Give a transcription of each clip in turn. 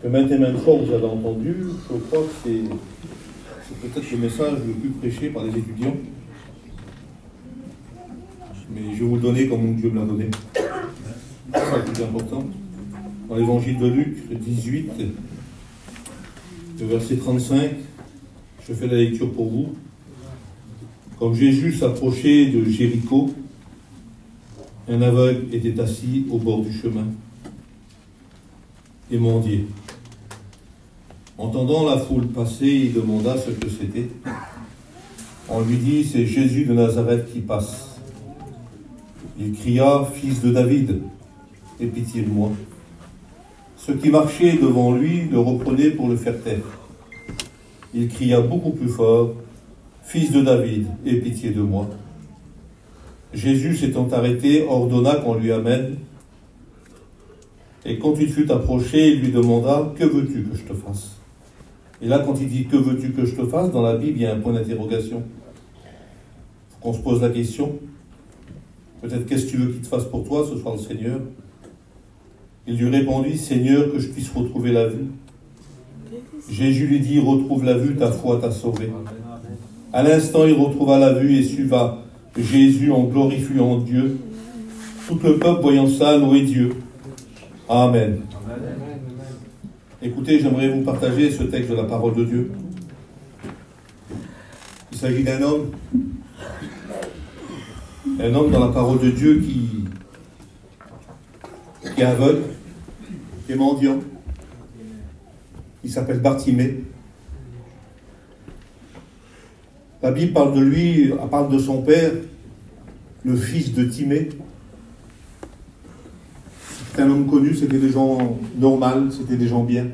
que maintes et maintes fois vous avez entendu, je crois que c'est peut-être le message le plus prêché par les étudiants. Mais je vais vous le donner comme mon Dieu me l'a donné. C'est ça le plus important. Dans l'évangile de Luc, 18, le verset 35, je fais la lecture pour vous. Comme Jésus s'approchait de Jéricho, un aveugle était assis au bord du chemin et mendiait. Entendant la foule passer, il demanda ce que c'était. On lui dit, c'est Jésus de Nazareth qui passe. Il cria, fils de David, aie pitié de moi. Ceux qui marchaient devant lui le reprenaient pour le faire taire. Il cria beaucoup plus fort, fils de David, aie pitié de moi. Jésus s'étant arrêté, ordonna qu'on lui amène. Et quand il fut approché, il lui demanda, que veux-tu que je te fasse? Et là, quand il dit, que veux-tu que je te fasse, dans la Bible, il y a un point d'interrogation. Il faut qu'on se pose la question. Peut-être, qu'est-ce que tu veux qu'il te fasse pour toi, ce soir, le Seigneur? Il lui répondit, Seigneur, que je puisse retrouver la vue. Jésus lui dit, retrouve la vue, ta foi t'a sauvé. À l'instant, il retrouva la vue et suiva Jésus en glorifiant Dieu. Tout le peuple, voyant ça, louait Dieu. Amen. Écoutez, j'aimerais vous partager ce texte de la parole de Dieu. Il s'agit d'un homme dans la parole de Dieu qui est aveugle, qui est mendiant. Il s'appelle Bartimée. La Bible parle de lui, elle parle de son père, le fils de Timée. C'était un homme connu, c'était des gens normaux, c'était des gens bien.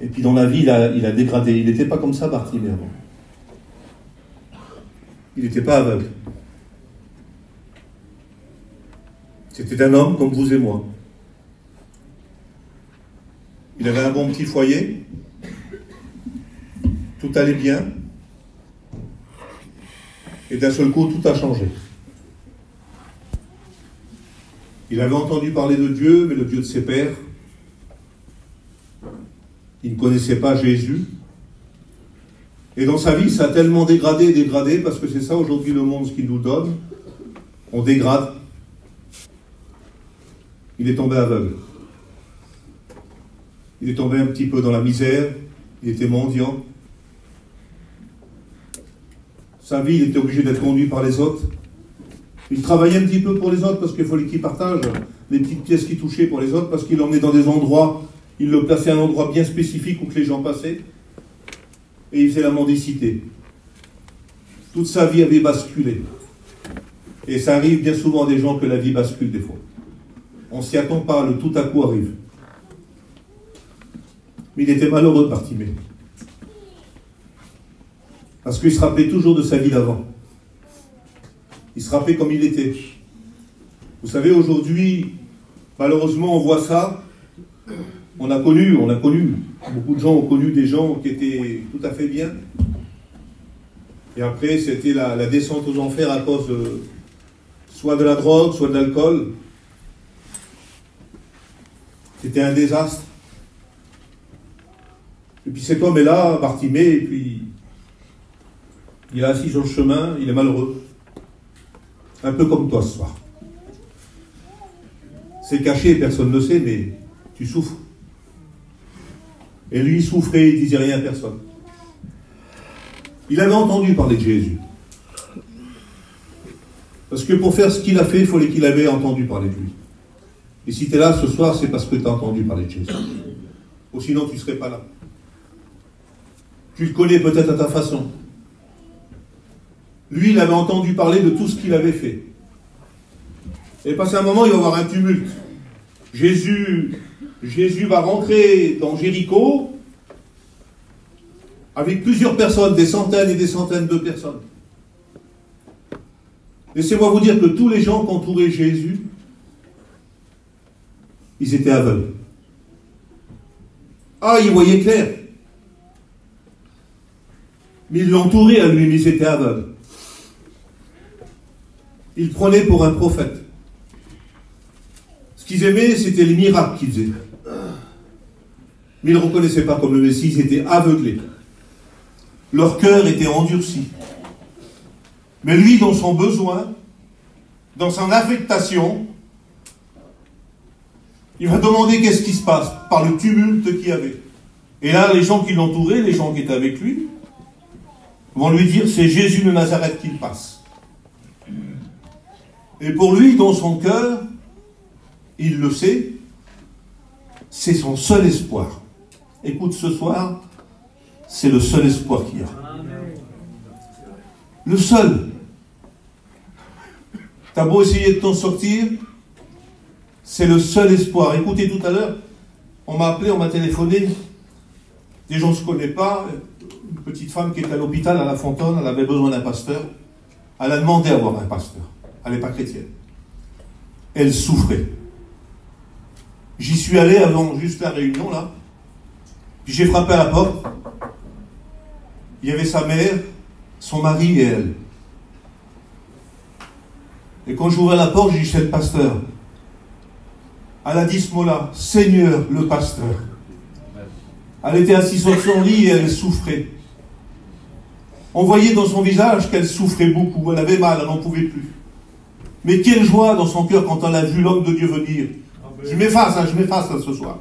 Et puis dans la vie, il a dégradé. Il n'était pas comme ça, Bartimée, avant. Il n'était pas aveugle. C'était un homme comme vous et moi. Il avait un bon petit foyer. Tout allait bien. Et d'un seul coup, tout a changé. Il avait entendu parler de Dieu, mais le Dieu de ses pères. Il ne connaissait pas Jésus. Et dans sa vie, ça a tellement dégradé, parce que c'est ça aujourd'hui le monde, ce qu'il nous donne. On dégrade. Il est tombé aveugle. Il est tombé un petit peu dans la misère. Il était mendiant. Sa vie, il était obligé d'être conduit par les autres. Il travaillait un petit peu pour les autres parce qu'il fallait qu'il partage les petites pièces qu'il touchait pour les autres, parce qu'il l'emmenait dans des endroits, il le plaçait à un endroit bien spécifique où que les gens passaient. Et il faisait la mendicité. Toute sa vie avait basculé. Et ça arrive bien souvent à des gens que la vie bascule des fois. On s'y attend pas, le tout à coup arrive. Mais il était malheureux, Bartimée. Parce qu'il se rappelait toujours de sa vie d'avant. Il se rappelait comme il était. Vous savez, aujourd'hui, malheureusement, on voit ça. On a connu. Beaucoup de gens ont connu des gens qui étaient tout à fait bien. Et après, c'était la descente aux enfers à cause soit de la drogue, soit de l'alcool. C'était un désastre. Et puis cet homme est là, Bartimée, et puis il est assis sur le chemin, il est malheureux. Un peu comme toi ce soir. C'est caché, personne ne le sait, mais tu souffres. Et lui, il souffrait, il ne disait rien à personne. Il avait entendu parler de Jésus. Parce que pour faire ce qu'il a fait, il fallait qu'il avait entendu parler de lui. Et si tu es là ce soir, c'est parce que tu as entendu parler de Jésus. Ou sinon, tu ne serais pas là. Tu le connais peut-être à ta façon. Lui, il avait entendu parler de tout ce qu'il avait fait. Et passé un moment, il va y avoir un tumulte. Jésus va rentrer dans Jéricho avec plusieurs personnes, des centaines et des centaines de personnes. Laissez-moi vous dire que tous les gens qui entouraient Jésus, ils étaient aveugles. Ah, ils voyaient clair. Mais ils l'entouraient à lui, mais ils étaient aveugles. Ils le prenaient pour un prophète. Ce qu'ils aimaient, c'était les miracles qu'ils faisaient. Mais ils ne le reconnaissaient pas comme le Messie, ils étaient aveuglés. Leur cœur était endurci. Mais lui, dans son besoin, dans son affectation, il va demander qu'est-ce qui se passe par le tumulte qu'il y avait. Et là, les gens qui l'entouraient, les gens qui étaient avec lui, vont lui dire, c'est Jésus de Nazareth qui passe. Et pour lui, dans son cœur, il le sait, c'est son seul espoir. Écoute, ce soir, c'est le seul espoir qu'il y a. Le seul. T'as beau essayer de t'en sortir, c'est le seul espoir. Écoutez, tout à l'heure, on m'a appelé, on m'a téléphoné. Des gens ne se connaissent pas. Une petite femme qui est à l'hôpital à La Fontaine, elle avait besoin d'un pasteur. Elle a demandé à avoir un pasteur. Elle n'est pas chrétienne. Elle souffrait. J'y suis allé avant juste la réunion, là. Puis j'ai frappé à la porte. Il y avait sa mère, son mari et elle. Et quand j'ouvrais la porte, j'ai dit, c'est le pasteur. Elle a dit ce mot-là, Seigneur, le pasteur. Elle était assise sur son lit et elle souffrait. On voyait dans son visage qu'elle souffrait beaucoup, elle avait mal, elle n'en pouvait plus. Mais quelle joie dans son cœur quand elle a vu l'homme de Dieu venir. Je m'efface là, ce soir.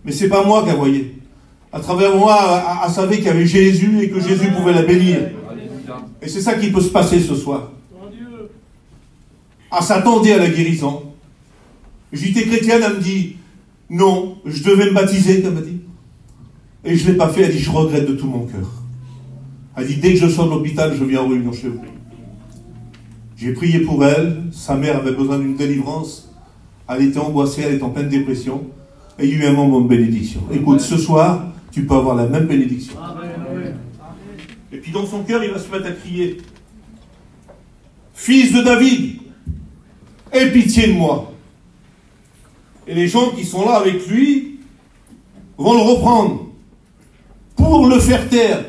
Mais c'est pas moi qu'elle voyait. À travers moi, elle savait qu'il y avait Jésus et que Jésus pouvait la bénir. Et c'est ça qui peut se passer ce soir. Elle s'attendait à la guérison. J'étais chrétienne, elle me dit, non, je devais me baptiser, comme elle dit. Et je ne l'ai pas fait, elle dit, je regrette de tout mon cœur. Elle dit, dès que je sors de l'hôpital, je viens en réunion chez vous. J'ai prié pour elle, sa mère avait besoin d'une délivrance, elle était angoissée, elle était en pleine dépression, et il y a eu un moment de bénédiction. Écoute, ce soir, tu peux avoir la même bénédiction. Et puis dans son cœur, il va se mettre à crier, Fils de David, aie pitié de moi. Et les gens qui sont là avec lui vont le reprendre pour le faire taire.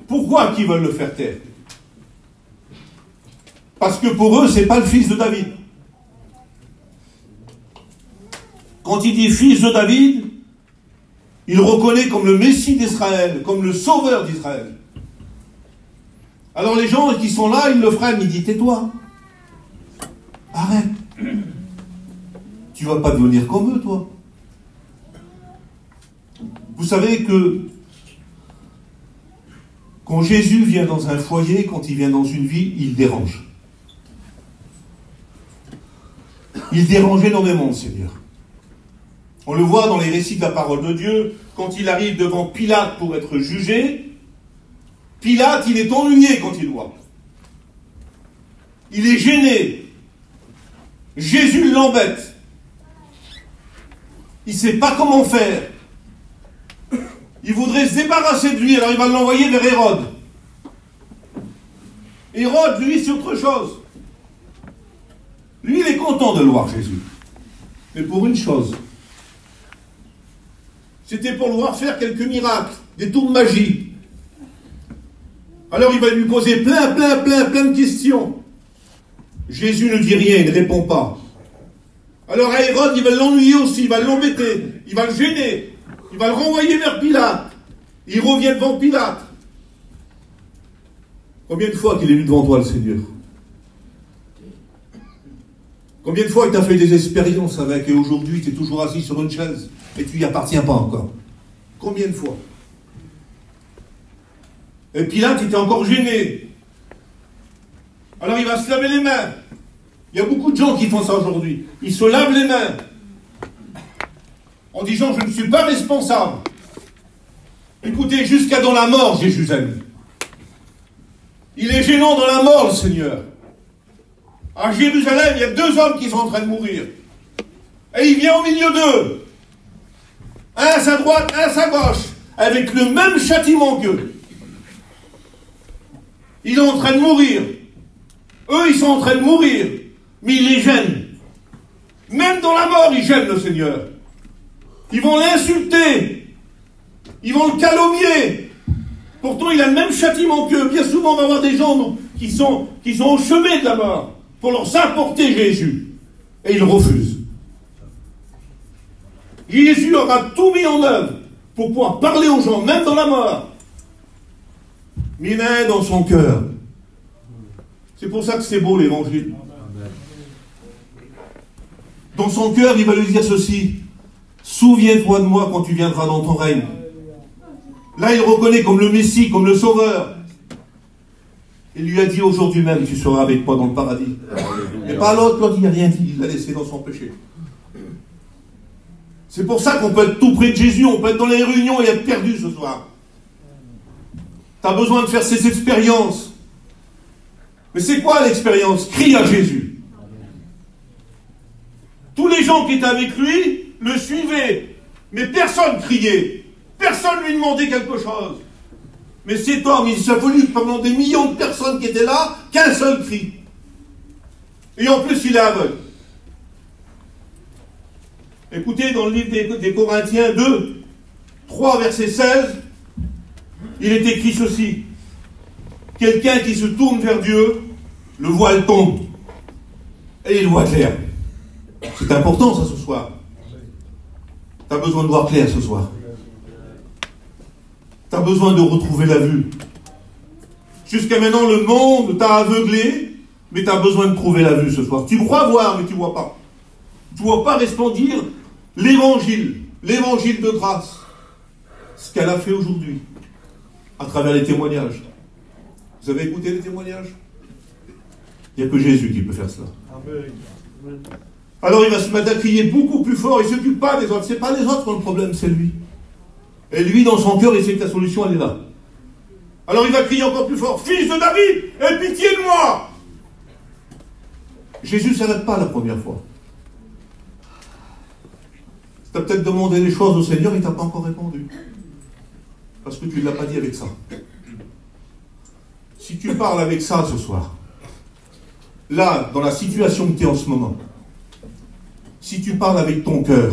Pourquoi qu'ils veulent le faire taire? Parce que pour eux, c'est pas le fils de David. Quand il dit fils de David, il le reconnaît comme le Messie d'Israël, comme le sauveur d'Israël. Alors les gens qui sont là, ils le freinent, ils disent, tais-toi. Arrête. Tu vas pas devenir comme eux, toi. Vous savez que quand Jésus vient dans un foyer, quand il vient dans une vie, il dérange. Il dérange énormément le Seigneur. On le voit dans les récits de la parole de Dieu, quand il arrive devant Pilate pour être jugé, Pilate, il est ennuyé quand il voit. Il est gêné. Jésus l'embête. Il ne sait pas comment faire. Il voudrait se débarrasser de lui, alors il va l'envoyer vers Hérode. Hérode, lui, c'est autre chose. Lui, il est content de le voir, Jésus. Mais pour une chose. C'était pour le voir faire quelques miracles, des tours de magie. Alors il va lui poser plein de questions. Jésus ne dit rien, il ne répond pas. Alors à Hérode, il va l'ennuyer aussi, il va l'embêter, il va le gêner, il va le renvoyer vers Pilate. Il revient devant Pilate. Combien de fois qu'il est venu devant toi, le Seigneur? Combien de fois il t'a fait des expériences avec, et aujourd'hui tu es toujours assis sur une chaise et tu n'y appartiens pas encore? Combien de fois? Et Pilate était encore gêné. Alors il va se laver les mains. Il y a beaucoup de gens qui font ça aujourd'hui. Ils se lavent les mains en disant je ne suis pas responsable. Écoutez, jusqu'à dans la mort, Jésus aime. Il est gênant dans la mort, le Seigneur. À Jérusalem, il y a 2 hommes qui sont en train de mourir. Et il vient au milieu d'eux. Un à sa droite, un à sa gauche. Avec le même châtiment qu'eux. Ils sont en train de mourir. Eux, ils sont en train de mourir. Mais il les gêne. Même dans la mort, ils gênent le Seigneur. Ils vont l'insulter. Ils vont le calomnier. Pourtant, il a le même châtiment qu'eux. Bien souvent, on va avoir des gens qui sont au chevet de la mort pour leur apporter Jésus. Et ils refusent. Jésus aura tout mis en œuvre pour pouvoir parler aux gens, même dans la mort. Mais il a dans son cœur. C'est pour ça que c'est beau l'évangile. Dans son cœur, il va lui dire ceci. Souviens-toi de moi quand tu viendras dans ton règne. Là, il reconnaît comme le Messie, comme le Sauveur. Il lui a dit aujourd'hui même, tu seras avec moi dans le paradis. Et pas l'autre, il n'a rien dit, il l'a laissé dans son péché. C'est pour ça qu'on peut être tout près de Jésus, on peut être dans les réunions et être perdu ce soir. Tu as besoin de faire ces expériences. Mais c'est quoi l'expérience? Crie à Jésus. Tous les gens qui étaient avec lui le suivaient, mais personne criait, personne lui demandait quelque chose. Mais cet homme, il s'est fallu pendant des millions de personnes qui étaient là, qu'un seul cri. Et en plus, il est aveugle. Écoutez, dans le livre des Corinthiens 2, 3, verset 16, il est écrit ceci. Quelqu'un qui se tourne vers Dieu, le voile tombe. Et il voit clair. C'est important ça ce soir. Tu as besoin de voir clair ce soir. Tu as besoin de retrouver la vue. Jusqu'à maintenant, le monde t'a aveuglé, mais tu as besoin de trouver la vue ce soir. Tu crois voir, mais tu ne vois pas. Tu ne vois pas resplendir l'évangile de grâce. Ce qu'elle a fait aujourd'hui, à travers les témoignages. Vous avez écouté les témoignages? Il n'y a que Jésus qui peut faire cela. Amen. Alors il va se mettre à crier beaucoup plus fort, il ne s'occupe pas des autres. Ce n'est pas les autres qui ont le problème, c'est lui. Et lui, dans son cœur, il sait que la solution, elle est là. Alors il va crier encore plus fort, Fils de David, aie pitié de moi. Jésus ne s'arrête pas la première fois. Tu as peut-être demandé des choses au Seigneur, il ne t'a pas encore répondu. Parce que tu ne l'as pas dit avec ça. Si tu parles avec ça ce soir, là, dans la situation que tu es en ce moment, si tu parles avec ton cœur,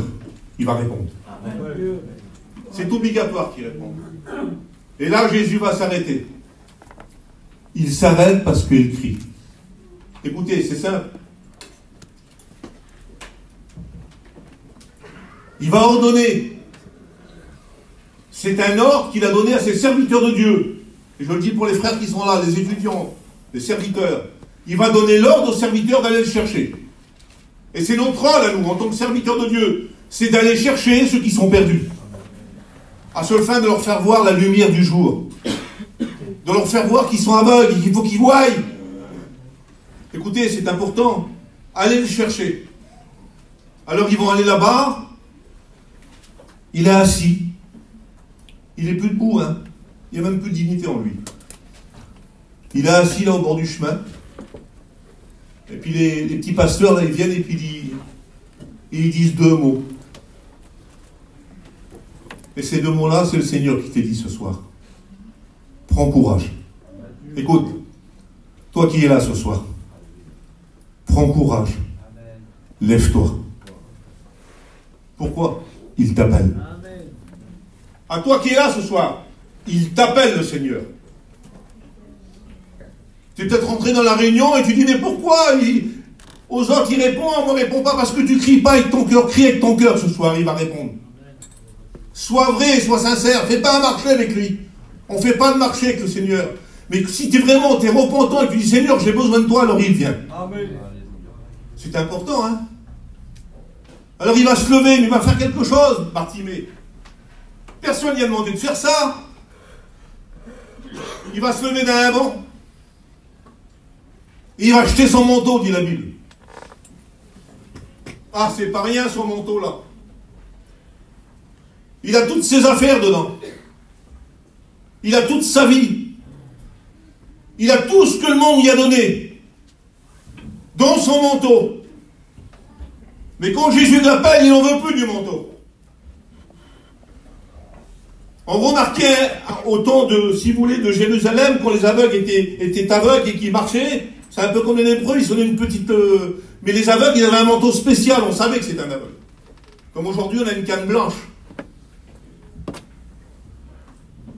il va répondre. Amen. C'est obligatoire qu'il réponde. Et là, Jésus va s'arrêter. Il s'arrête parce qu'il crie. Écoutez, c'est simple. Il va ordonner. C'est un ordre qu'il a donné à ses serviteurs de Dieu. Et je le dis pour les frères qui sont là, les étudiants, les serviteurs. Il va donner l'ordre aux serviteurs d'aller le chercher. Et c'est notre rôle à nous, en tant que serviteurs de Dieu, c'est d'aller chercher ceux qui sont perdus. À seule fin de leur faire voir la lumière du jour. De leur faire voir qu'ils sont aveugles, qu'il faut qu'ils voient. Écoutez, c'est important. Allez le chercher. Alors ils vont aller là-bas. Il est assis. Il n'est plus debout, hein. Il n'y a même plus de dignité en lui. Il est assis là au bord du chemin. Et puis les petits pasteurs, là, ils viennent et puis ils disent deux mots. Et ces deux mots-là, c'est le Seigneur qui t'a dit ce soir. Prends courage. Écoute, toi qui es là ce soir, prends courage. Lève-toi. Pourquoi? Il t'appelle. À toi qui es là ce soir, il t'appelle le Seigneur. Tu es peut-être rentré dans la réunion et tu dis, mais pourquoi aux autres il répond, on ne me répond pas parce que tu ne cries pas avec ton cœur. Crie avec ton cœur ce soir, il va répondre. Sois vrai, sois sincère, fais pas un marché avec lui. On ne fait pas de marché avec le Seigneur. Mais si tu es repentant et tu dis, Seigneur, j'ai besoin de toi, alors il vient. Amen. C'est important, hein. Alors il va se lever, mais il va faire quelque chose, Bartimée. Personne ne lui a demandé de faire ça. Il va se lever d'un banc. Il va jeter son manteau, dit la Bible. Ah, c'est pas rien son manteau là. Il a toutes ses affaires dedans. Il a toute sa vie. Il a tout ce que le monde lui a donné. Dans son manteau. Mais quand Jésus l'appelle, il n'en veut plus du manteau. On remarquait au temps de, si vous voulez, de Jérusalem, quand les aveugles étaient aveugles et qu'ils marchaient, c'est un peu comme les lépreux, ils sont une petite... mais les aveugles, ils avaient un manteau spécial, on savait que c'était un aveugle. Comme aujourd'hui, on a une canne blanche.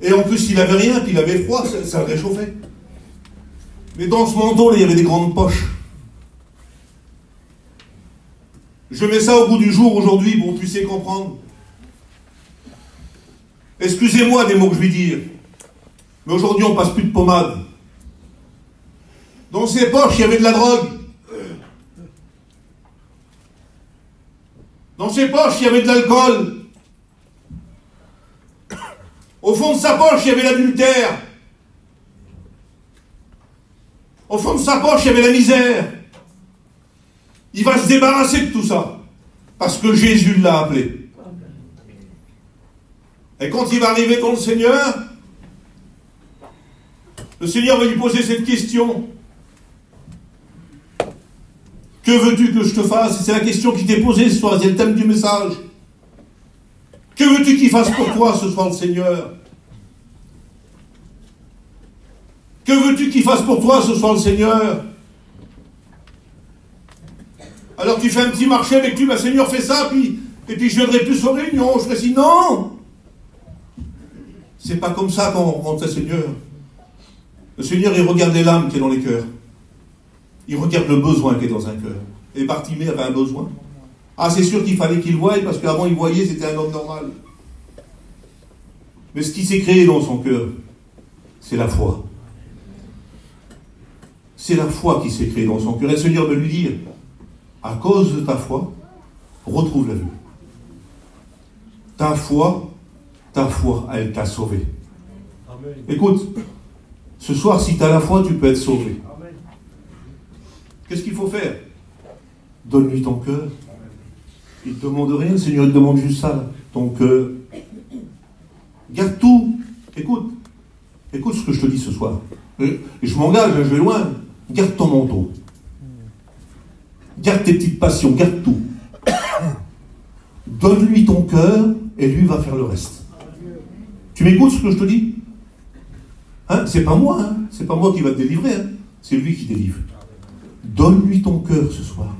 Et en plus, il n'avait rien, puis il avait froid, ça le réchauffait. Mais dans ce manteau, là, il y avait des grandes poches. Je mets ça au bout du jour aujourd'hui pour que vous puissiez comprendre. Excusez-moi des mots que je vais dire, mais aujourd'hui on passe plus de pommade. Dans ses poches, il y avait de la drogue. Dans ses poches, il y avait de l'alcool. Au fond de sa poche, il y avait l'adultère. Au fond de sa poche, il y avait la misère. Il va se débarrasser de tout ça, parce que Jésus l'a appelé. Et quand il va arriver devant le Seigneur va lui poser cette question. Que veux-tu que je te fasse? C'est la question qui t'est posée ce soir, c'est le thème du message. Que veux-tu qu'il fasse pour toi ce soir, le Seigneur? Que veux-tu qu'il fasse pour toi ce soir, le Seigneur? Alors tu fais un petit marché avec lui, Seigneur, fais ça, et puis je viendrai plus aux réunions, je ferai si. Non! C'est pas comme ça qu'on rencontre le Seigneur. Le Seigneur, il regarde les lames qui est dans les cœurs. Il regarde le besoin qui est dans un cœur. Et Bartimée avait un besoin. Ah, c'est sûr qu'il fallait qu'il voie, parce qu'avant il voyait, c'était un homme normal. Mais ce qui s'est créé dans son cœur, c'est la foi. C'est la foi qui s'est créée dans son cœur. Et le Seigneur veut lui dire, à cause de ta foi, retrouve la vue. Ta foi, elle t'a sauvé. Amen. Écoute, ce soir, si tu as la foi, tu peux être sauvé. Amen. Qu'est-ce qu'il faut faire? Donne-lui ton cœur. Il ne te demande rien, le Seigneur, il te demande juste ça, ton cœur. Garde tout. Écoute ce que je te dis ce soir. Et je m'engage, je vais loin. Garde ton manteau. Garde tes petites passions, garde tout. Donne-lui ton cœur et lui va faire le reste. Tu m'écoutes ce que je te dis? Hein? C'est pas moi, c'est pas moi qui va te délivrer, c'est lui qui délivre. Donne-lui ton cœur ce soir.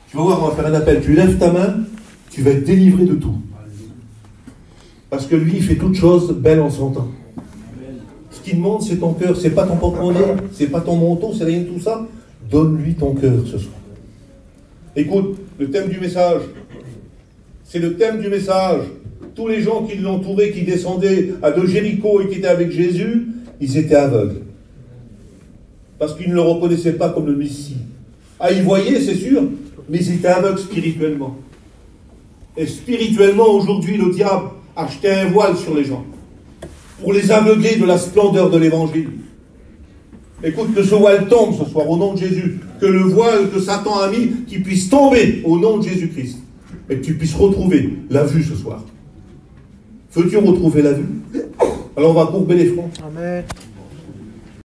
Tu vas voir, on va faire un appel. Tu lèves ta main, tu vas être délivré de tout. Parce que lui, il fait toutes choses belles en son temps. Ce qu'il demande, c'est ton cœur. C'est pas ton porte-monnaie, c'est pas ton manteau, c'est rien de tout ça. Donne-lui ton cœur ce soir. Écoute, le thème du message, c'est le thème du message. Tous les gens qui l'entouraient, qui descendaient de Jéricho et qui étaient avec Jésus, ils étaient aveugles. Parce qu'ils ne le reconnaissaient pas comme le Messie. Ah, ils voyaient, c'est sûr, mais ils étaient aveugles spirituellement. Et spirituellement, aujourd'hui, le diable a jeté un voile sur les gens pour les aveugler de la splendeur de l'évangile. Écoute, que ce voile tombe ce soir au nom de Jésus. Que le voile que Satan a mis, qu'il puisse tomber au nom de Jésus-Christ. Et que tu puisses retrouver la vue ce soir. Veux-tu retrouver la vue? Alors on va courber les fronts. Amen.